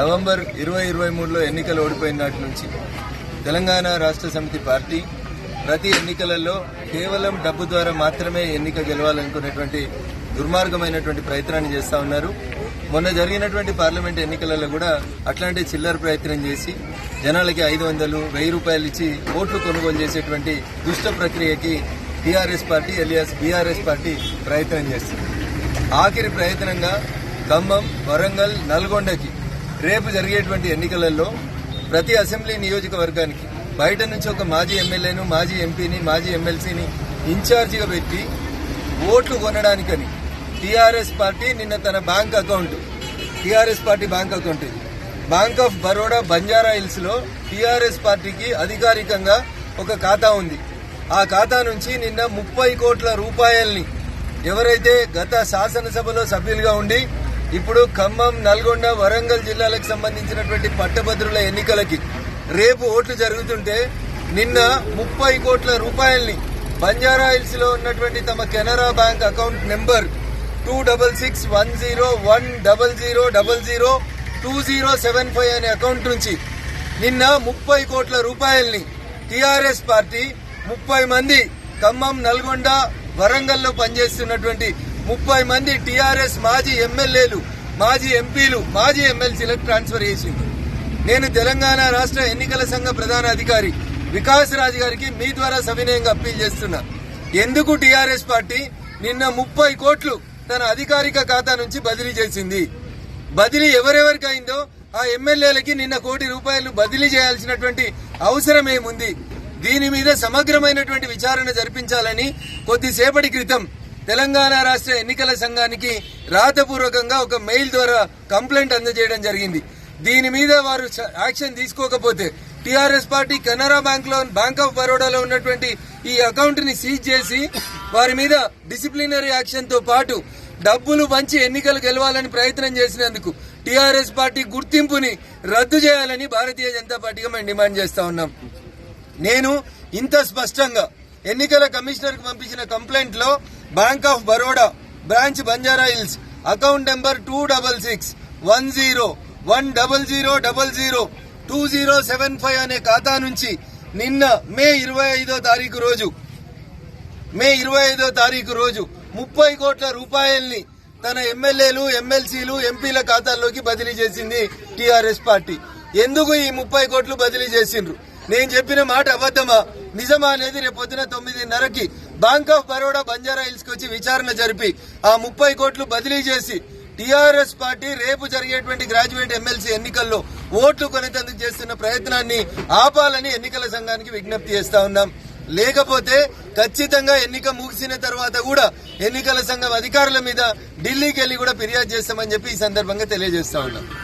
November 2023లో ఎన్నికలు ఓడిపోయిన నాటి నుంచి తెలంగాణ రాష్ట్ర సమితి పార్టీ ప్రతి ఎన్నికలలో కేవలం డబ్బు ద్వారా మాత్రమే ఎన్నిక గెలవాలనుకునేటువంటి దుర్మార్గమైనటువంటి ప్రయత్నాన్ని చేస్తా ఉన్నారు. మొన్న జరిగినటువంటి పార్లమెంట్ ఎన్నికలలో కూడా అట్లాంటి చిల్లర ప్రయత్నం చేసి జనాలకి 500, 1000 రూపాయలు ఇచ్చి ఓట్లు కొనుగోలు చేసేటువంటి దుష్ట ప్రక్రియకి TRS party alias BRS party ప్రయత్నం చేస్తుంది. ఆఖరి ప్రయత్నంగా ఖమ్మం, వరంగల్, నల్గొండకి రేపు జరిగేటువంటి ఎన్నికలలో ప్రతి అసెంబ్లీ నియోజకవర్గానికి బయట నుంచి ఒక మాజీ ఎమ్మెల్యేను, మాజీ ఎంపీని, మాజీ ఎమ్మెల్సీని ఇన్ఛార్జిగా పెట్టి ఓట్లు కొనడానికని టీఆర్ఎస్ పార్టీ నిన్న తన bank account, TRS party bank account ఇది Bank of Baroda Banjara Hills లో టీఆర్ఎస్ పార్టీకి అధికారికంగా ఒక ఖాతా ఉంది. ఆ ఖాతా నుంచి నిన్న 30 కోట్ల రూపాయల్ని ఎవరైతే గత శాసనసభలో సభ్యులుగా ఉండి ఇప్పుడు ఖమ్మం, నల్గొండ, వరంగల్ జిల్లాలకు సంబంధించినటువంటి పట్టభద్రుల ఎన్నికలకి రేపు ఓట్లు జరుగుతుంటే నిన్న 30 కోట్ల రూపాయల్ని బంజారా హిల్స్ లో ఉన్నటువంటి తమ కెనరా బ్యాంక్ అకౌంట్ నెంబర్ 26101000002075 అనే అకౌంట్ నుంచి నిన్న 30 కోట్ల రూపాయల్ని టీఆర్ఎస్ పార్టీ 30 మంది ఖమ్మం, నల్గొండ, వరంగల్లో పనిచేస్తున్నటువంటి 30 మంది టీఆర్ఎస్ మాజీ ఎమ్మెల్యేలు, మాజీ ఎంపీలు, మాజీ ఎమ్మెల్సీలకు ట్రాన్స్ఫర్ చేసింది. నేను తెలంగాణ రాష్ట్ర ఎన్నికల సంఘ ప్రధాన అధికారి వికాస్ రాజ్ గారికి మీ ద్వారా సవినయంగా అప్పీల్ చేస్తున్నా. ఎందుకు టీఆర్ఎస్ పార్టీ నిన్న 30 కోట్లు తన అధికారిక ఖాతా నుంచి బదిలీ చేసింది? బదిలీ ఎవరెవరికి అయిందో ఆ ఎమ్మెల్యేలకి నిన్న 1 కోటి రూపాయలు బదిలీ చేయాల్సినటువంటి అవసరం ఏముంది? దీని మీద సమగ్రమైనటువంటి విచారణ జరిపించాలని కొద్దిసేపటి క్రితం తెలంగాణ రాష్ట్ర ఎన్నికల సంఘానికి రాతపూర్వకంగా ఒక మెయిల్ ద్వారా కంప్లైంట్ అందజేయడం జరిగింది. దీని మీద వారు యాక్షన్ తీసుకోకపోతే TRS party Canara bank of బరోడాలో ఉన్నటువంటి ఈ అకౌంట్ ని సీజ్ చేసి వారి మీద డిసిప్లినరీ యాక్షన్ తో పాటు డబ్బులు పంచి ఎన్నికలు గెలవాలని ప్రయత్నం చేసినందుకు టీఆర్ఎస్ పార్టీ గుర్తింపుని రద్దు చేయాలని భారతీయ జనతా పార్టీగా మేము డిమాండ్ చేస్తా ఉన్నాం. నేను ఇంత స్పష్టంగా ఎన్నికల కమిషనర్ కు పంపించిన కంప్లైంట్ లో bank of Baroda branch Banjara hills account number 261010002075 అనే ఖాతా నుంచి నిన్న మే 25వ తారీఖు రోజు 30 కోట్ల రూపాయల్ని తన ఎమ్మెల్యేలు, ఎమ్మెల్సీలు, ఎంపీల ఖాతాల్లోకి బదిలీ చేసింది టీఆర్ఎస్ పార్టీ. ఎందుకు ఈ 30 కోట్లు బదిలీ చేసిండ్రు? నేను చెప్పిన మాట అబద్దమా నిజమా అనేది రేపు పొద్దున 9:30కి Bank of Baroda Banjara Hills కి వచ్చి విచారణ జరిపి ఆ 30 కోట్లు బదిలీ చేసి టీఆర్ఎస్ పార్టీ రేపు జరిగేటువంటి గ్రాడ్యుయేట్ ఎమ్మెల్సీ ఎన్నికల్లో ఓట్లు కొనేందుకు చేస్తున్న ప్రయత్నాన్ని ఆపాలని ఎన్నికల సంఘానికి విజ్ఞప్తి చేస్తా ఉన్నాం. లేకపోతే ఖచ్చితంగా ఎన్నిక ముగిసిన తర్వాత కూడా ఎన్నికల సంఘం అధికారుల మీద ఢిల్లీకి వెళ్లి కూడా ఫిర్యాదు చేస్తామని చెప్పి ఈ సందర్భంగా తెలియజేస్తా ఉన్నాం.